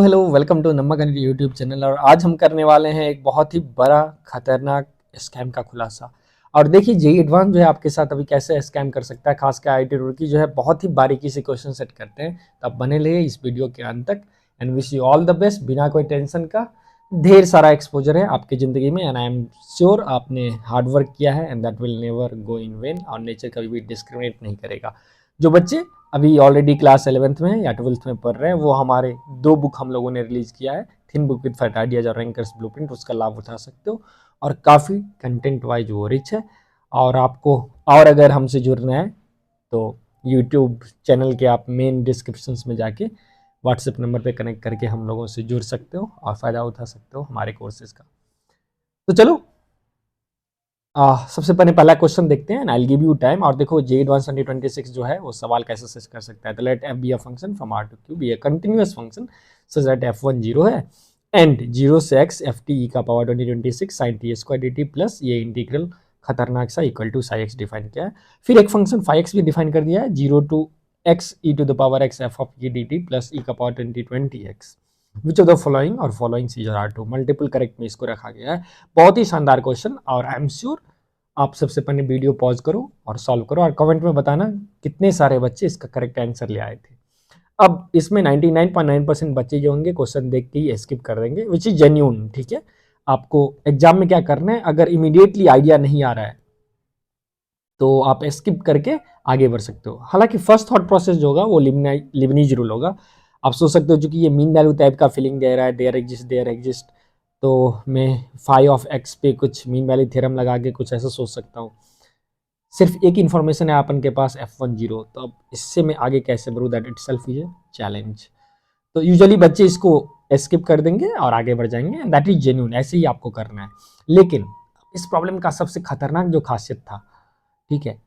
Hello welcome to नम्मा गणित YouTube channel. और आज हम करने वाले हैं एक बहुत ही बड़ा खतरनाक स्कैम का खुलासा। और देखिए जेई एडवांस जो है आपके साथ अभी कैसे स्कैम कर सकता है, खासकर आईआईटी रुड़की जो है बहुत ही बारीकी से क्वेश्चन सेट करते हैं। तो आप बने रहिए इस वीडियो के अंत तक and wish you all the best. बिना कोई टेंशन का ढेर सारा एक्सपोजर है आपकी ज़िंदगी में एंड आई एम श्योर आपने हार्डवर्क किया है and that will never go in when. और नेचर कभी भी डिस्क्रिमिनेट नहीं करेगा। जो बच्चे अभी ऑलरेडी क्लास 11th में या 12th में पढ़ रहे हैं वो हमारे 2 बुक हम लोगों ने रिलीज किया है, thin book with fat ideas और रैंकर्स ब्लूप्रिंट, उसका लाभ उठा सकते हो। और काफ़ी कंटेंट वाइज वो रिच है। और आपको और अगर हमसे जुड़ना है तो यूट्यूब चैनल के आप मेन डिस्क्रिप्शन में जाके व्हाट्सएप नंबर पे कनेक्ट करके हम लोगों से जुड़ सकते हो और फ़ायदा उठा सकते हो हमारे कोर्सेज का। तो चलो सबसे पहले पहला क्वेश्चन देखते हैं and I give you time. और देखो जे एडवांस 2026 जो है वो सवाल कैसे सेट कर सकता है। तो let f be a function from R to Q be a continuous function such that f1 0 है एंड 0 से x एफ टी ई का power 2026 sine t square d t plus ये इंटीग्रल खतरनाक सा equal to psi x define किया है। फिर एक फंक्शन फाई एक्स भी डिफाइन कर दिया है, 0 to x e to the power x f of e d t plus e का power 2020 x which of the following और फॉलोइंग सीजर आर टू। मल्टीपल करेक्ट में इसको रखा गया है। बहुत ही शानदार क्वेश्चन और आई एम श्योर आप सबसे पहले वीडियो पॉज करो और सॉल्व करो और कमेंट में बताना कितने सारे बच्चे इसका करेक्ट आंसर ले आए थे। अब इसमें 99.9% बच्चे जो होंगे क्वेश्चन देख के ही स्किप कर देंगे विच इज जेन्यून। ठीक है, आपको एग्जाम में क्या करना है, अगर इमीडिएटली आइडिया नहीं आ रहा है तो आप स्किप करके आगे बढ़ सकते हो। हालांकि फर्स्ट थॉट प्रोसेस जो होगा वो लिबनीज रूल होगा। आप सोच सकते हो जो कि ये मीन वैल्यू टाइप का फीलिंग दे रहा है, देयर एग्जिस्ट, तो मैं फाइव ऑफ एक्स पे कुछ मीन वैल्यू थ्योरम लगा के कुछ ऐसा सोच सकता हूँ। सिर्फ एक इन्फॉर्मेशन है अपन के पास f1 0, तो अब इससे मैं आगे कैसे बढ़ूँ, that it self is a challenge. तो यूजुअली बच्चे इसको स्किप कर देंगे और आगे बढ़ जाएंगे, दैट इज जेन्यून, ऐसे ही आपको करना है। लेकिन इस प्रॉब्लम का सबसे खतरनाक जो खासियत था, ठीक है,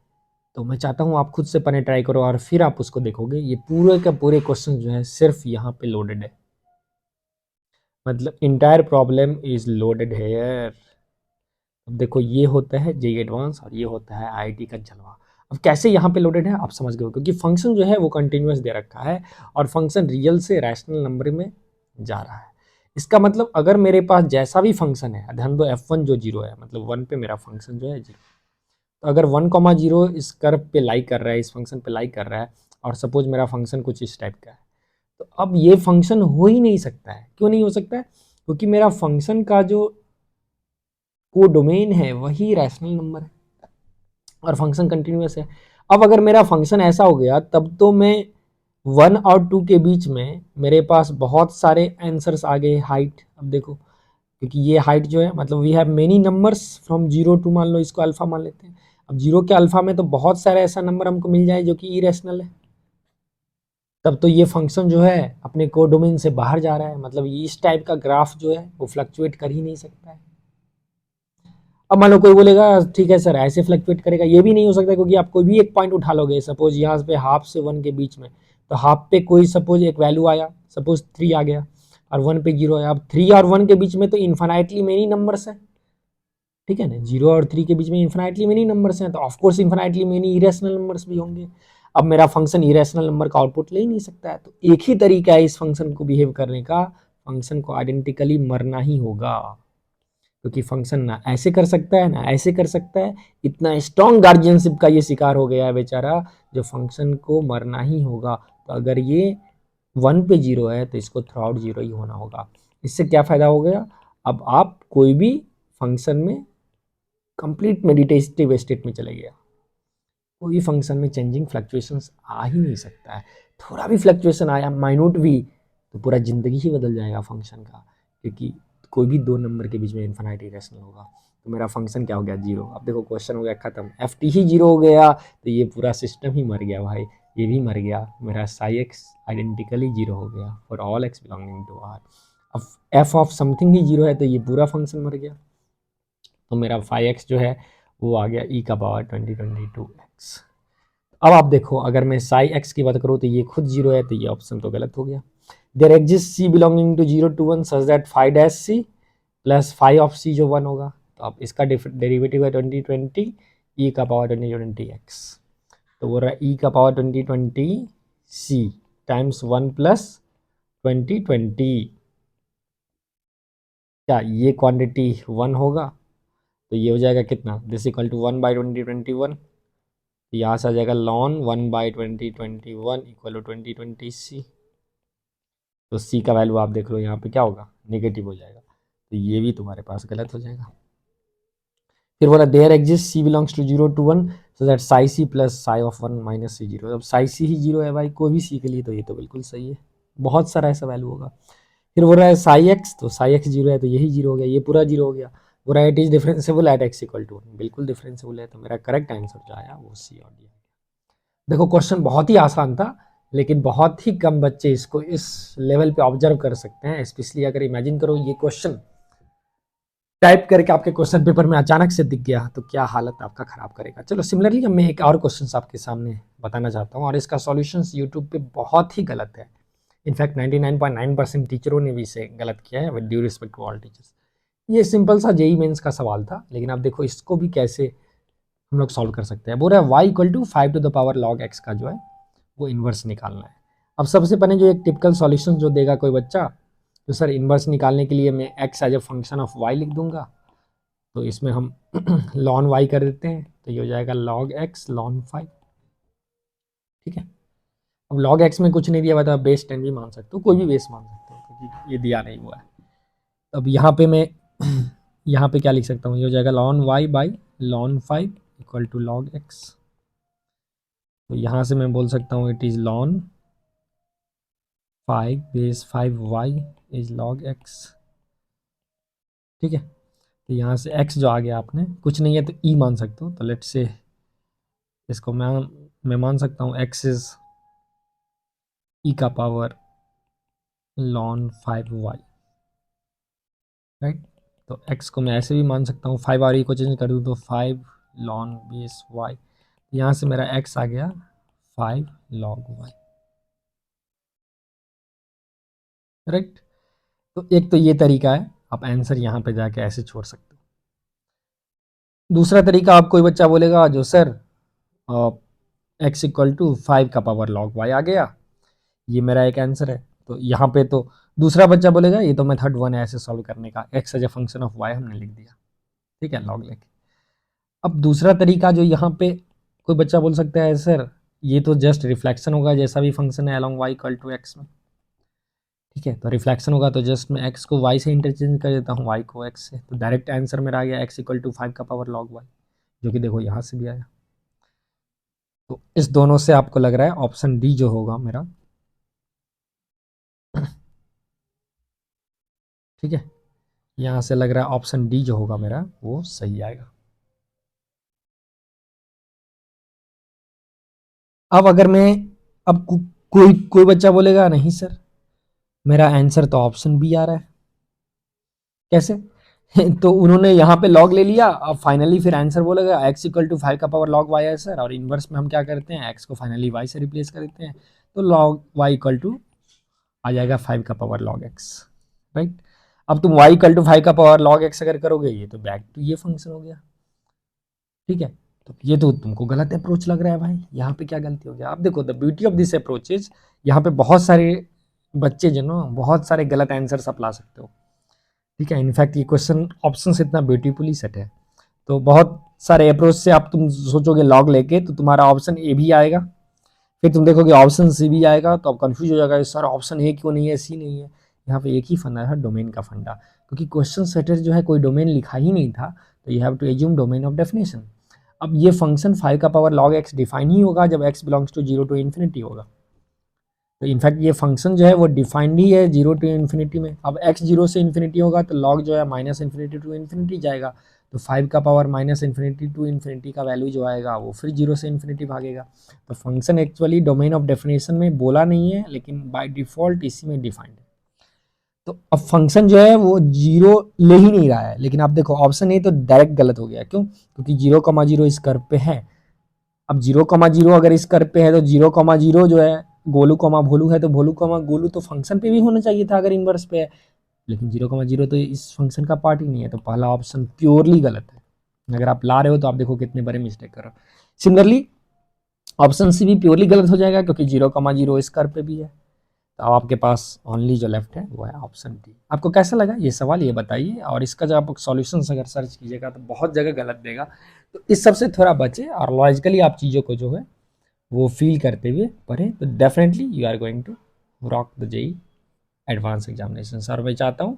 तो मैं चाहता हूँ आप खुद से पहले ट्राई करो और फिर आप उसको देखोगे। ये पूरे का पूरे क्वेश्चन जो है सिर्फ यहाँ पे लोडेड है, मतलब entire problem is loaded here. अब देखो ये होता है जेई एडवांस और ये होता है आईआईटी का जलवा। अब कैसे यहाँ पे लोडेड है आप समझ गए हो, क्योंकि फंक्शन जो है वो कंटिन्यूअस दे रखा है और फंक्शन रियल से रैशनल नंबर में जा रहा है। इसका मतलब अगर मेरे पास जैसा भी फंक्शन है, ध्यान दो f1 जो 0 है, मतलब 1 पे मेरा फंक्शन जो है 0, तो अगर 1,0 इस कर्व पे लाई कर रहा है, इस फंक्शन पे लाई कर रहा है, और सपोज मेरा फंक्शन कुछ इस टाइप का है, तो अब ये फंक्शन हो ही नहीं सकता है। क्यों नहीं हो सकता है? क्योंकि मेरा फंक्शन का जो को डोमेन है वही रैशनल नंबर है और फंक्शन कंटिन्यूअस है। अब अगर मेरा फंक्शन ऐसा हो गया तब तो मैं 1 और 2 के बीच में मेरे पास बहुत सारे आंसर्स आ गए। हाइट, अब देखो, क्योंकि ये हाइट जो है मतलब we have many numbers from 0 to, मान लो इसको अल्फा मान लेते हैं। अब 0 के अल्फा में तो बहुत सारे ऐसा नंबर हमको मिल जाए जो कि इरेशनल है। तब तो ये फंक्शन जो है अपने कोडोमेन से बाहर जा रहा है, मतलब इस टाइप का ग्राफ जो है वो फ्लक्चुएट कर ही नहीं सकता है। अब मान लो कोई बोलेगा ठीक है सर ऐसे फ्लक्चुएट करेगा, ये भी नहीं हो सकता, क्योंकि आप कोई भी एक पॉइंट उठा लोगे, सपोज यहाँ पे हाफ से 1 के बीच में, तो हाफ पे कोई सपोज एक वैल्यू आया, सपोज 3 आ गया, और 1 पे 0 आया। अब 3 और 1 के बीच में तो इन्फाइनाइटली मेनी नंबर्स है, ठीक है ना, 0 और 3 के बीच में इन्फिनाइटली मेनी नंबर्स हैं, तो of course infinitely many irrational numbers भी होंगे। अब मेरा फंक्शन इरेशनल नंबर का आउटपुट ले ही नहीं सकता है, तो एक ही तरीका है इस फंक्शन को बिहेव करने का, फंक्शन को आइडेंटिकली मरना ही होगा। क्योंकि फंक्शन ना ऐसे कर सकता है ना ऐसे कर सकता है, इतना स्ट्रॉन्ग गार्जियनशिप का ये शिकार हो गया है बेचारा, जो फंक्शन को मरना ही होगा। तो अगर ये 1 पे 0 है तो इसको थ्रू आउट 0 ही होना होगा। इससे क्या फ़ायदा हो गया, अब आप कोई भी फंक्शन में कंप्लीट मेडिटेटिव स्टेट में चले गया, कोई फंक्शन में चेंजिंग फ्लक्चुएशंस आ ही नहीं सकता है। थोड़ा भी फ्लक्चुएशन आया माइन्यूट भी तो पूरा ज़िंदगी ही बदल जाएगा फंक्शन का, क्योंकि कोई भी 2 नंबर के बीच में इन्फिनिटी रेशनल होगा। तो मेरा फंक्शन क्या हो गया 0। अब देखो क्वेश्चन हो गया ख़त्म, एफ टी ही 0 हो गया तो ये पूरा सिस्टम ही मर गया भाई, ये भी मर गया, मेरा साई एक्स आइडेंटिकली 0 हो गया for all x belonging to R. अब एफ ऑफ समथिंग ही 0 है तो ये पूरा फंक्शन मर गया। तो मेरा फाइव एक्स जो है वो आ गया ई का पावर 2022 एक्स। अब आप देखो अगर मैं साई एक्स की बात करूँ तो ये खुद 0 है, तो ये ऑप्शन तो गलत हो गया। There exist c belonging to 0 to 1 such that five dash c plus five of c जो 1 होगा, तो अब इसका डेरिवेटिव है 2020 ई का पावर 2020 एक्स। तो वो रहा ई का पावर 2020 सी टाइम्स 1 प्लस 2020, क्या ये क्वांटिटी 1 होगा, तो ये हो जाएगा कितना, दिस इक्वल टू 1/2021। यहाँ से आ जाएगा लॉन 1/2021 इक्वल टू 2020 c। तो c का वैल्यू आप देख लो यहाँ पे क्या होगा, नेगेटिव हो जाएगा, तो ये भी तुम्हारे पास गलत हो जाएगा। फिर बोला there exist c belongs to 0 to 1 so that psi c plus psi of 1 minus c 0। अब साई सी ही 0 है भाई कोई भी सी के लिए, तो ये तो बिल्कुल सही है, बहुत सारा ऐसा वैल्यू होगा। फिर बोल रहा है साई एक्स, तो साई एक्स 0 है तो यही 0 हो गया, ये पूरा 0 हो गया। बोल रहा है it is differentiable at x equal to 1, बिल्कुल डिफरेंशिएबल है, तो मेरा करेक्ट आंसर जो आया वो सी और डी। देखो क्वेश्चन बहुत ही आसान था, लेकिन बहुत ही कम बच्चे इसको इस लेवल पे ऑब्जर्व कर सकते हैं। स्पेशली अगर इमेजिन करो ये क्वेश्चन टाइप करके आपके क्वेश्चन पेपर में अचानक से दिख गया, तो क्या हालत आपका खराब करेगा। चलो सिमिलरली मैं एक और क्वेश्चन आपके सामने बताना चाहता हूँ, और इसका सॉल्यूशंस यूट्यूब पे बहुत ही गलत है। इनफैक्ट 99.9% टीचरों ने भी इसे गलत किया है, with due respect to all teachers. ये सिंपल सा जेई मेंस का सवाल था, लेकिन आप देखो इसको भी कैसे हम लोग सॉल्व कर सकते हैं। बोल रहा है y equal to 5 to the power log x का जो है वो इन्वर्स निकालना है। अब सबसे पहले जो एक टिपिकल सॉल्यूशन जो देगा कोई बच्चा, तो सर इन्वर्स निकालने के लिए मैं x as a function of y लिख दूंगा, तो इसमें हम ln y कर देते हैं, तो ये हो जाएगा log x ln 5। ठीक है, अब log x में कुछ नहीं दिया हुआ था, बेस 10 भी मान सकते हो, कोई भी बेस मान सकते हो, क्योंकि ये दिया नहीं हुआ है। अब यहाँ पे मैं यहाँ पे क्या लिख सकता हूँ, ये हो जाएगा ln y by ln 5 equal to log x। तो यहाँ से मैं बोल सकता हूँ it is ln 5 base 5y is log x। ठीक है, तो यहाँ से x जो आ गया आपने कुछ नहीं है तो e मान सकते हो, तो लेट्स से इसको मैं मान सकता हूँ x इज e का पावर ln 5y, राइट। तो x को मैं ऐसे भी मान सकता हूँ, 5 और e को चेंज कर दूँ तो 5 ln बेस y। यहाँ से मेरा x आ गया 5 log y, राइट। तो एक तो ये तरीका है, आप आंसर यहाँ पे जाके ऐसे छोड़ सकते हो। दूसरा तरीका, आप कोई बच्चा बोलेगा जो सर x इक्वल टू 5 का पावर log y आ गया, ये मेरा एक आंसर है। तो यहाँ पे तो दूसरा बच्चा बोलेगा ये तो मेथड 1 है ऐसे सॉल्व करने का, x as a function of y हमने लिख दिया, ठीक है, log लेके। अब दूसरा तरीका जो यहाँ पे कोई बच्चा बोल सकता है सर ये तो जस्ट रिफ्लेक्शन होगा, जैसा भी फंक्शन है along y equal to x में, ठीक है, तो रिफ्लेक्शन होगा तो जस्ट मैं x को y से इंटरचेंज कर देता हूँ, y को x से, तो डायरेक्ट आंसर मेरा आ गया x इक्वल टू 5 का पावर log y, जो कि देखो यहाँ से भी आया। तो इस दोनों से आपको लग रहा है ऑप्शन डी जो होगा मेरा, ठीक है, यहाँ से लग रहा है ऑप्शन डी जो होगा मेरा वो सही आएगा। अब अगर मैं अब कोई कोई बच्चा बोलेगा नहीं सर मेरा आंसर तो ऑप्शन बी आ रहा है, कैसे तो उन्होंने यहाँ पे लॉग ले लिया, अब फाइनली फिर आंसर बोलेगा x इक्वल टू 5 का पावर log y है सर, और इनवर्स में हम क्या करते हैं x को फाइनली y से रिप्लेस कर देते हैं, तो log y इक्वल टू आ जाएगा 5 का पावर log x, राइट। अब तुम y इक्वल टू 5 का पावर log x अगर करोगे ये तो बैक टू ये फंक्शन हो गया, ठीक है। तो ये तो तुमको गलत अप्रोच लग रहा है भाई, यहाँ पे क्या गलती हो गया। आप देखो the beauty of this approach is यहाँ पे बहुत सारे बच्चे जो ना बहुत सारे गलत आंसर आप ला सकते हो, ठीक है। इनफैक्ट ये क्वेश्चन ऑप्शन इतना ब्यूटीफुली सेट है, तो बहुत सारे अप्रोच से आप तुम सोचोगे लॉग लेके तो तुम्हारा ऑप्शन ए भी आएगा, फिर तुम देखोगे ऑप्शन सी भी आएगा, तो आप कंफ्यूज हो जाएगा सर ऑप्शन ए क्यों नहीं है सी नहीं है। यहाँ पे एक ही फंडा है, डोमेन का फंडा, क्योंकि क्वेश्चन सेटर जो है कोई डोमेन लिखा ही नहीं था, तो you have to assume domain of definition. अब ये फंक्शन 5 का पावर log x डिफाइन ही होगा जब x belongs to 0 to infinity होगा, तो इनफैक्ट ये फंक्शन जो है वो डिफाइंड ही है 0 टू इन्फिनिटी में। अब x 0 से इन्फिनिटी होगा तो log जो है माइनस इन्फिनिटी टू इन्फिनिटी जाएगा, तो 5 का power minus infinity to infinity का वैल्यू जो आएगा वो फिर 0 से इन्फिनिटी भागेगा। तो function actually domain of definition में बोला नहीं है, लेकिन बाय डिफॉल्ट इसी में डिफाइंड है। तो अब फंक्शन जो है वो 0 ले ही नहीं रहा है, लेकिन आप देखो ऑप्शन ए तो डायरेक्ट गलत हो गया, क्यों, क्योंकि 0,0 इस कर्व पे है। अब 0,0 अगर इस कर्व पे है तो 0,0 जो है गोलू कमा भोलू है, तो भोलू कमा गोलू तो फंक्शन पे भी होना चाहिए था अगर इनवर्स पे है, लेकिन 0,0 तो इस फंक्शन का पार्ट ही नहीं है, तो पहला ऑप्शन प्योरली गलत है। अगर आप ला रहे हो तो आप देखो कितने बड़े मिस्टेक कर रहे हो। सिमिलरली ऑप्शन सी भी प्योरली गलत हो जाएगा, क्योंकि 0,0 इस कर्व पे भी है, तो अब आपके पास ओनली जो लेफ्ट है वो है ऑप्शन डी। आपको कैसा लगा ये सवाल, ये बताइए। और इसका जब आप सॉल्यूशंस अगर सर्च कीजिएगा तो बहुत जगह गलत देगा, तो इस सब से थोड़ा बचे और लॉजिकली आप चीज़ों को जो है वो फील करते हुए पढ़ें, तो definitely you are going to rock the JEE advance examination. और मैं चाहता हूँ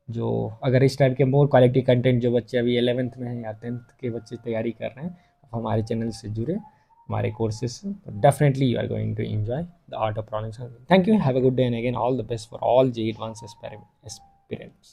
जो अगर इस टाइप के मोर क्वालिटी कंटेंट जो बच्चे अभी 11th में हैं या 10th के बच्चे तैयारी कर रहे हैं, हमारे चैनल से जुड़े, हमारे कोर्सेज से, तो definitely you are going to enjoy the art of problem solving. Thank you, have a good day and again all the best for all JEE advance aspirants.